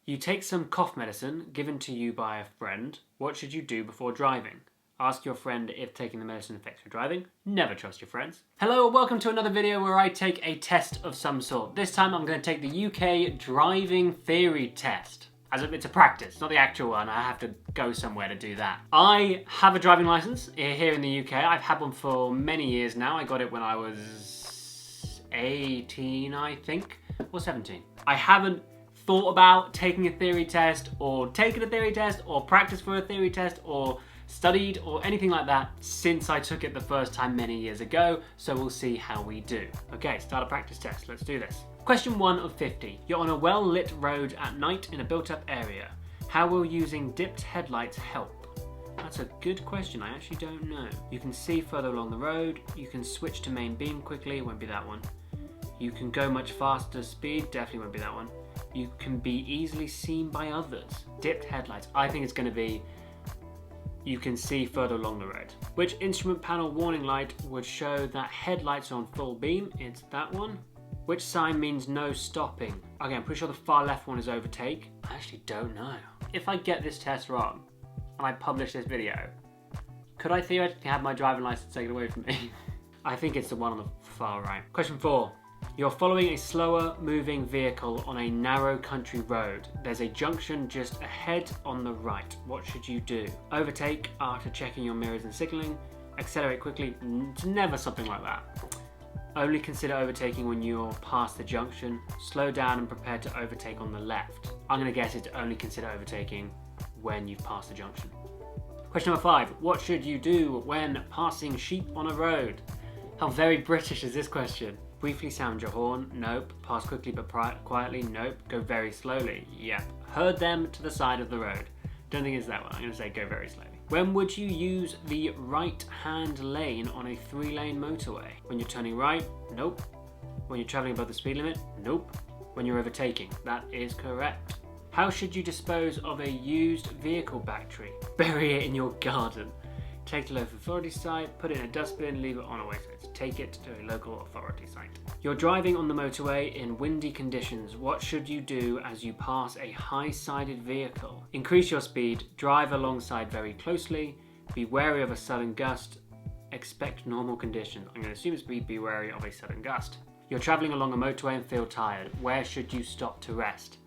You take some cough medicine given to you by a friend. What should you do before driving? Ask your friend if taking the medicine affects your driving. Never trust your friends. Hello, welcome to another video where I take a test of some sort. This time I'm going to take the UK driving theory test. As if it's a practice, not the actual one. I have to go somewhere to do that. I have a driving license here in the UK. I've had one for many years now. I got it when I was 18, I think, or 17. I haven't thought about taking a theory test or taken a theory test or practiced for a theory test or studied or anything like that since I took it the first time many years ago, so we'll see how we do. Okay, start a practice test, let's do this. Question 1 of 50. You're on a well-lit road at night in a built-up area. How will using dipped headlights help? That's a good question, I actually don't know. You can see further along the road, you can switch to main beam quickly, it won't be that one. You can go much faster speed, definitely won't be that one. You can be easily seen by others. Dipped headlights, I think it's going to be you can see further along the road. Which instrument panel warning light would show that headlights are on full beam? It's that one. Which sign means no stopping? Okay, I'm pretty sure the far left one is overtake. I actually don't know. If I get this test wrong and I publish this video, could I theoretically have my driving license taken away from me? I think it's the one on the far right. Question 4. You're following a slower moving vehicle on a narrow country road. There's a junction just ahead on the right. What should you do? Overtake after checking your mirrors and signalling. Accelerate quickly. It's never something like that. Only consider overtaking when you're past the junction. Slow down and prepare to overtake on the left. I'm going to guess it's only consider overtaking when you've passed the junction. Question number 5. What should you do when passing sheep on a road? How very British is this question? Briefly sound your horn. Nope. Pass quickly but quietly. Nope. Go very slowly. Yep. Herd them to the side of the road. Don't think it's that one. I'm going to say go very slowly. When would you use the right-hand lane on a 3-lane motorway? When you're turning right? Nope. When you're traveling above the speed limit? Nope. When you're overtaking? That is correct. How should you dispose of a used vehicle battery? Bury it in your garden. Take to local authority site, put it in a dustbin, leave it on a waste. Take it to a local authority site. You're driving on the motorway in windy conditions. What should you do as you pass a high-sided vehicle? Increase your speed, drive alongside very closely, be wary of a sudden gust, expect normal conditions. I'm going to assume it's be wary of a sudden gust. You're traveling along a motorway and feel tired. Where should you stop to rest?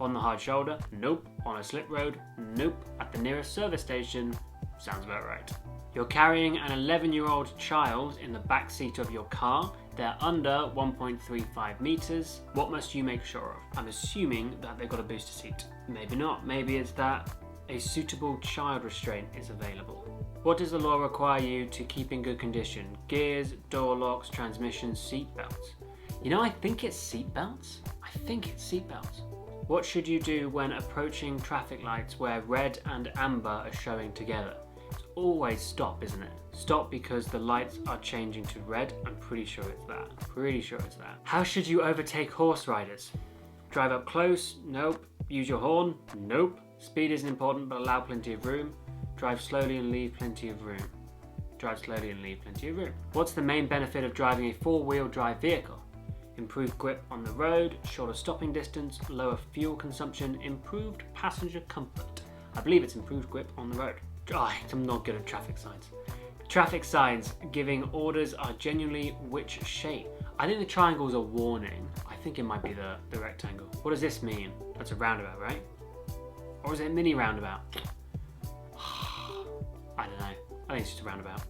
On the hard shoulder? Nope. On a slip road? Nope. At the nearest service station? Sounds about right. You're carrying an 11-year-old child in the back seat of your car. They're under 1.35 meters. What must you make sure of? I'm assuming that they've got a booster seat. Maybe not. Maybe it's that a suitable child restraint is available. What does the law require you to keep in good condition? Gears, door locks, transmissions, seat belts. You know, I think it's seat belts. What should you do when approaching traffic lights where red and amber are showing together? It's always stop, isn't it? Stop because the lights are changing to red. I'm pretty sure it's that. How should you overtake horse riders? Drive up close? Nope. Use your horn? Nope. Speed isn't important but allow plenty of room. Drive slowly and leave plenty of room. What's the main benefit of driving a 4-wheel drive vehicle? Improved grip on the road, shorter stopping distance, lower fuel consumption, improved passenger comfort. I believe it's improved grip on the road. Oh, I'm not good at traffic signs. Traffic signs giving orders are genuinely which shape? I think the triangle's a warning. I think it might be the rectangle. What does this mean? That's a roundabout, right? Or is it a mini roundabout? I don't know. I think it's just a roundabout.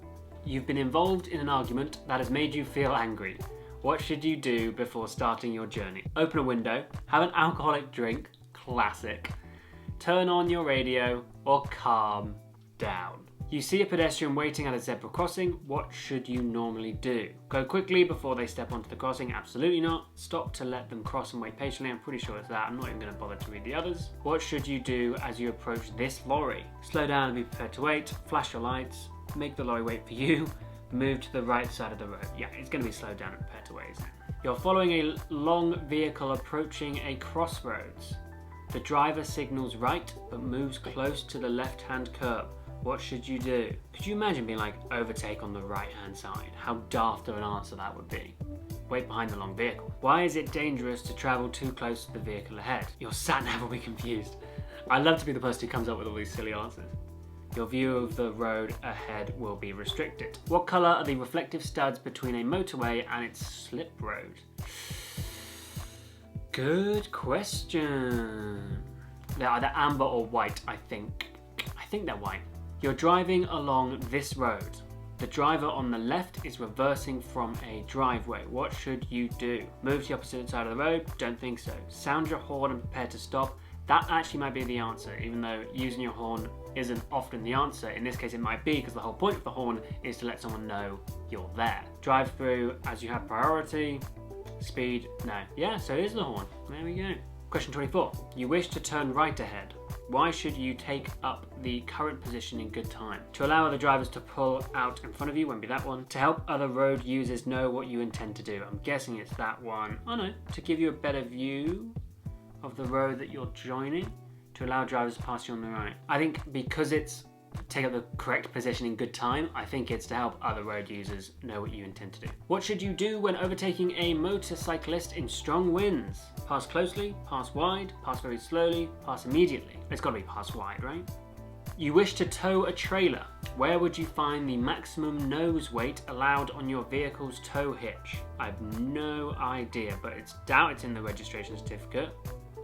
You've been involved in an argument that has made you feel angry. What should you do before starting your journey? Open a window, have an alcoholic drink, classic. Turn on your radio, or calm down. You see a pedestrian waiting at a zebra crossing. What should you normally do? Go quickly before they step onto the crossing? Absolutely not. Stop to let them cross and wait patiently. I'm pretty sure it's that. I'm not even going to bother to read the others. What should you do as you approach this lorry? Slow down and be prepared to wait. Flash your lights. Make the lorry wait for you. Move to the right side of the road. Yeah, it's going to be slowed down and prepared to wait, isn't it? You're following a long vehicle approaching a crossroads. The driver signals right, but moves close to the left-hand curb. What should you do? Could you imagine being like, overtake on the right-hand side? How daft of an answer that would be. Wait behind the long vehicle. Why is it dangerous to travel too close to the vehicle ahead? Your sat-nav will be confused. I love to be the person who comes up with all these silly answers. Your view of the road ahead will be restricted. What colour are the reflective studs between a motorway and its slip road? Good question. They're either amber or white, I think. I think they're white. You're driving along this road. The driver on the left is reversing from a driveway. What should you do? Move to the opposite side of the road? Don't think so. Sound your horn and prepare to stop. That actually might be the answer, even though using your horn isn't often the answer. In this case it might be, because the whole point of the horn is to let someone know you're there. Drive through as you have priority. Speed, no. Yeah, so here's the horn. There we go. Question 24. You wish to turn right ahead. Why should you take up the current position in good time? To allow other drivers to pull out in front of you, won't be that one. To help other road users know what you intend to do. I'm guessing it's that one. Oh no, to give you a better view of the road that you're joining. To allow drivers to pass you on the right. I think because it's take up the correct position in good time, I think it's to help other road users know what you intend to do. What should you do when overtaking a motorcyclist in strong winds? Pass closely, pass wide, pass very slowly, pass immediately. It's got to be pass wide, right? You wish to tow a trailer. Where would you find the maximum nose weight allowed on your vehicle's tow hitch? I have no idea, but it's doubt it's in the registration certificate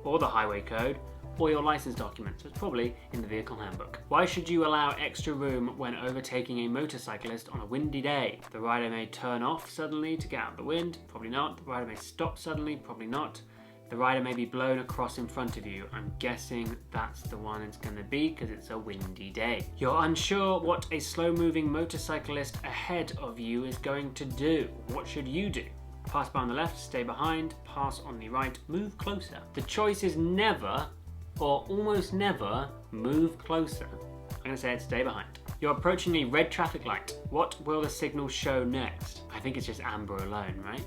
or the highway code or your license document, so it's probably in the vehicle handbook. Why should you allow extra room when overtaking a motorcyclist on a windy day? The rider may turn off suddenly to get out of the wind, probably not. The rider may stop suddenly, probably not. The rider may be blown across in front of you. I'm guessing that's the one it's going to be because it's a windy day. You're unsure what a slow-moving motorcyclist ahead of you is going to do. What should you do? Pass by on the left, stay behind, pass on the right, move closer. The choice is never or almost never move closer. I'm going to say it's stay behind. You're approaching a red traffic light. What will the signal show next? I think it's just amber alone, right?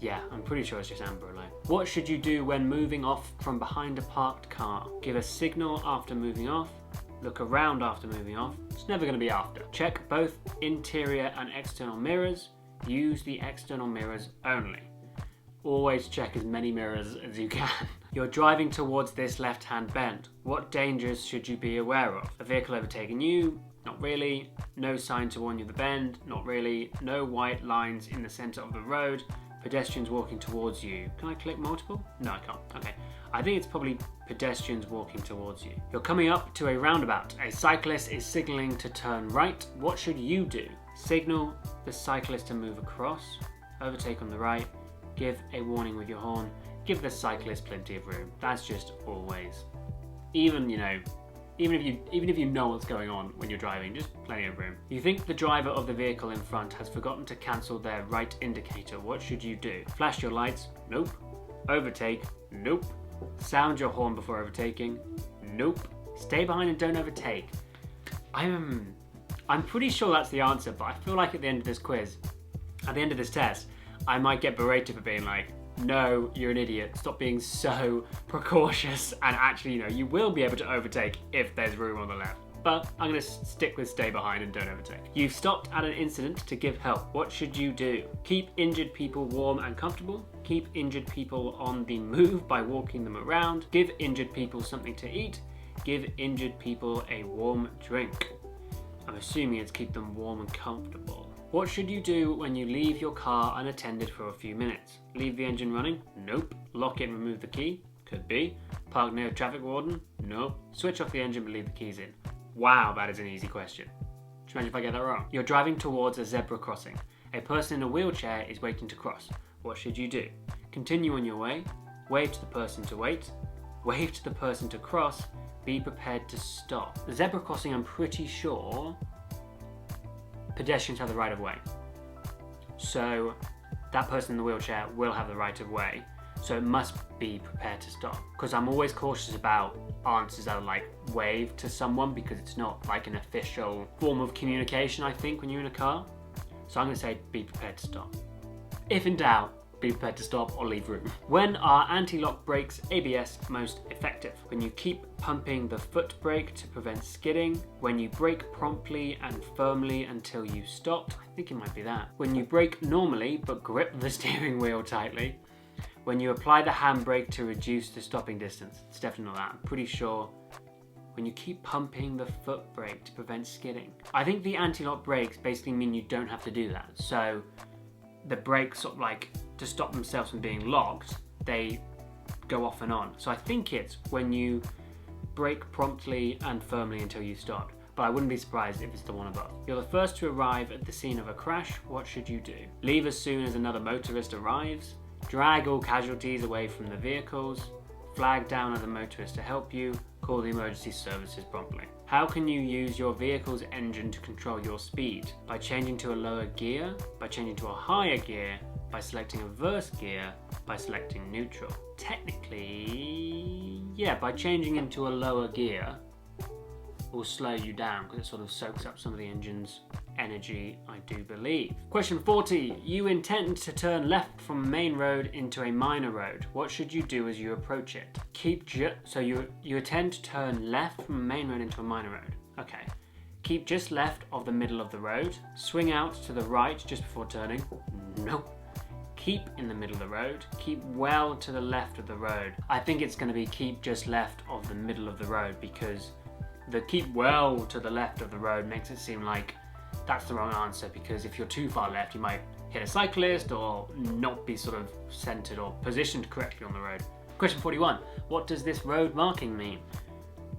Yeah, I'm pretty sure it's just amber alone. What should you do when moving off from behind a parked car? Give a signal after moving off. Look around after moving off. It's never going to be after. Check both interior and external mirrors. Use the external mirrors only. Always check as many mirrors as you can. You're driving towards this left-hand bend. What dangers should you be aware of? A vehicle overtaking you? Not really. No sign to warn you of the bend? Not really. No white lines in the center of the road. Pedestrians walking towards you. Can I click multiple? No, I can't. Okay. I think it's probably pedestrians walking towards you. You're coming up to a roundabout. A cyclist is signaling to turn right. What should you do? Signal the cyclist to move across. Overtake on the right. Give a warning with your horn. Give the cyclist plenty of room. That's just always. Even if you know what's going on when you're driving, just plenty of room. You think the driver of the vehicle in front has forgotten to cancel their right indicator. What should you do? Flash your lights? Nope. Overtake? Nope. Sound your horn before overtaking? Nope. Stay behind and don't overtake. I'm pretty sure that's the answer, but I feel like at the end of this quiz, at the end of this test, I might get berated for being like, no, you're an idiot. Stop being so precautious, and actually, you will be able to overtake if there's room on the left. But I'm going to stick with stay behind and don't overtake. You've stopped at an incident to give help. What should you do? Keep injured people warm and comfortable. Keep injured people on the move by walking them around. Give injured people something to eat. Give injured people a warm drink. I'm assuming it's keep them warm and comfortable. What should you do when you leave your car unattended for a few minutes? Leave the engine running? Nope. Lock it and remove the key? Could be. Park near a traffic warden? Nope. Switch off the engine but leave the keys in? Wow, that is an easy question. Do you imagine if I get that wrong? You're driving towards a zebra crossing. A person in a wheelchair is waiting to cross. What should you do? Continue on your way. Wave to the person to wait. Wave to the person to cross. Be prepared to stop. The zebra crossing, I'm pretty sure pedestrians have the right of way. So that person in the wheelchair will have the right of way. So it must be prepared to stop. Because I'm always cautious about answers that are like wave to someone, because it's not like an official form of communication, I think, when you're in a car. So I'm going to say be prepared to stop. If in doubt, be prepared to stop or leave room. When are anti-lock brakes ABS most effective? When you keep pumping the foot brake to prevent skidding, when you brake promptly and firmly until you stop, I think it might be that. When you brake normally but grip the steering wheel tightly, when you apply the handbrake to reduce the stopping distance. It's definitely not that. I'm pretty sure when you keep pumping the foot brake to prevent skidding. I think the anti-lock brakes basically mean you don't have to do that. So the brakes sort of like, to stop themselves from being locked, they go off and on. So I think it's when you brake promptly and firmly until you stop. But I wouldn't be surprised if it's the one above. You're the first to arrive at the scene of a crash. What should you do? Leave as soon as another motorist arrives. Drag all casualties away from the vehicles. Flag down other motorists to help you. Call the emergency services promptly. How can you use your vehicle's engine to control your speed? By changing to a lower gear, by changing to a higher gear, by selecting a reverse gear, by selecting neutral. Technically, yeah, by changing into a lower gear will slow you down because it sort of soaks up some of the engine's energy, I do believe. Question 40. You intend to turn left from a main road into a minor road. What should you do as you approach it? So you intend to turn left from a main road into a minor road. Okay. Keep just left of the middle of the road. Swing out to the right just before turning. Nope. Keep in the middle of the road. Keep well to the left of the road. I think it's going to be keep just left of the middle of the road because the keep well to the left of the road makes it seem like that's the wrong answer, because if you're too far left you might hit a cyclist or not be sort of centered or positioned correctly on the road. Question 41. What does this road marking mean?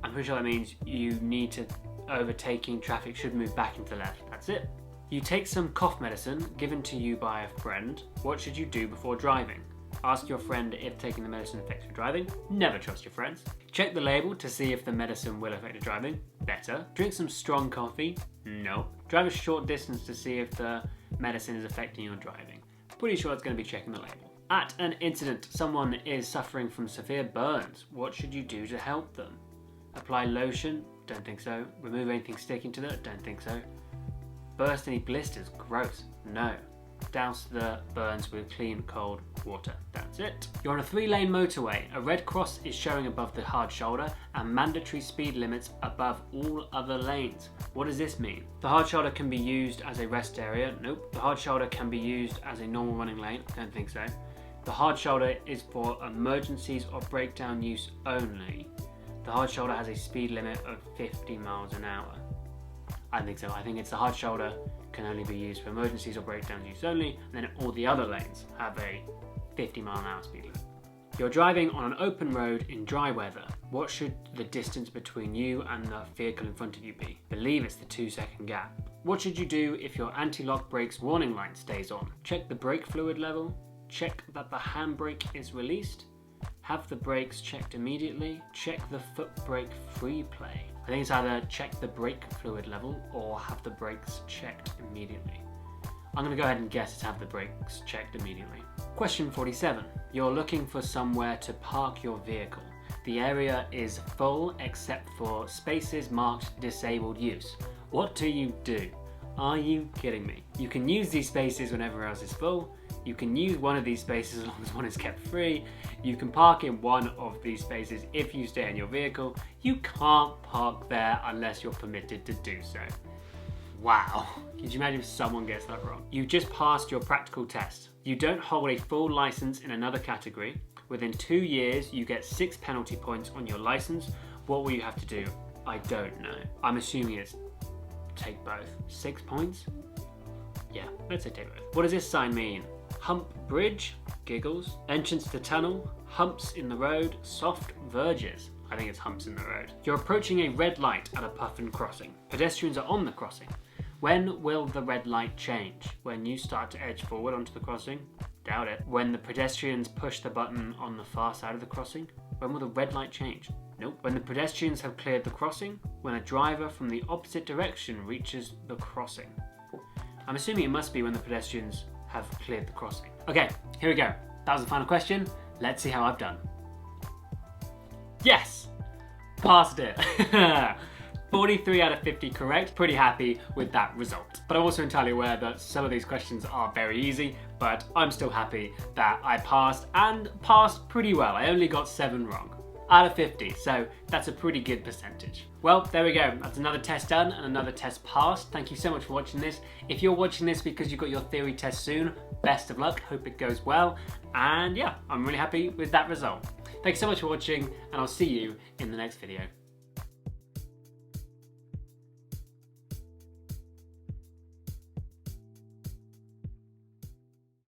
I'm pretty sure that means you need to overtaking traffic should move back into the left. That's it. You take some cough medicine given to you by a friend. What should you do before driving? Ask your friend if taking the medicine affects your driving. Never trust your friends. Check the label to see if the medicine will affect your driving. Better. Drink some strong coffee. No. Drive a short distance to see if the medicine is affecting your driving. Pretty sure it's going to be checking the label. At an incident, someone is suffering from severe burns. What should you do to help them? Apply lotion? Don't think so. Remove anything sticking to it? Don't think so. Burst any blisters? Gross. No. Douse the burns with clean, cold water. That's it. You're on a 3-lane motorway. A red cross is showing above the hard shoulder and mandatory speed limits above all other lanes. What does this mean? The hard shoulder can be used as a rest area. Nope. The hard shoulder can be used as a normal running lane. Don't think so. The hard shoulder is for emergencies or breakdown use only. The hard shoulder has a speed limit of 50 miles an hour. I think so. I think it's the hard shoulder can only be used for emergencies or breakdowns use only, and then all the other lanes have a 50 mile an hour speed limit. You're driving on an open road in dry weather. What should the distance between you and the vehicle in front of you be? Believe it's the 2-second gap. What should you do if your anti-lock brakes warning light stays on? Check the brake fluid level. Check that the handbrake is released. Have the brakes checked immediately. Check the foot brake free play. I think it's either check the brake fluid level or have the brakes checked immediately. I'm going to go ahead and guess it's have the brakes checked immediately. Question 47. You're looking for somewhere to park your vehicle. The area is full except for spaces marked disabled use. What do you do? Are you kidding me? You can use these spaces whenever else is full. You can use one of these spaces as long as one is kept free. You can park in one of these spaces if you stay in your vehicle. You can't park there unless you're permitted to do so. Wow. Could you imagine if someone gets that wrong? You just passed your practical test. You don't hold a full license in another category. Within 2 years, you get 6 penalty points on your license. What will you have to do? I don't know. I'm assuming it's take both. 6 points? Yeah, let's say take both. What does this sign mean? Hump bridge, giggles. Entrance to tunnel, humps in the road, soft verges. I think it's humps in the road. You're approaching a red light at a puffin crossing. Pedestrians are on the crossing. When will the red light change? When you start to edge forward onto the crossing? Doubt it. When the pedestrians push the button on the far side of the crossing? When will the red light change? Nope. When the pedestrians have cleared the crossing? When a driver from the opposite direction reaches the crossing? I'm assuming it must be when the pedestrians have cleared the crossing. Okay, here we go. That was the final question. Let's see how I've done. Yes! Passed it. 43 out of 50 correct. Pretty happy with that result. But I'm also entirely aware that some of these questions are very easy, but I'm still happy that I passed, and passed pretty well. I only got 7 wrong out of 50, so that's a pretty good percentage. Well, there we go. That's another test done and another test passed. Thank you so much for watching this. If you're watching this because you've got your theory test soon, best of luck. Hope it goes well. And yeah, I'm really happy with that result. Thanks so much for watching, and I'll see you in the next video.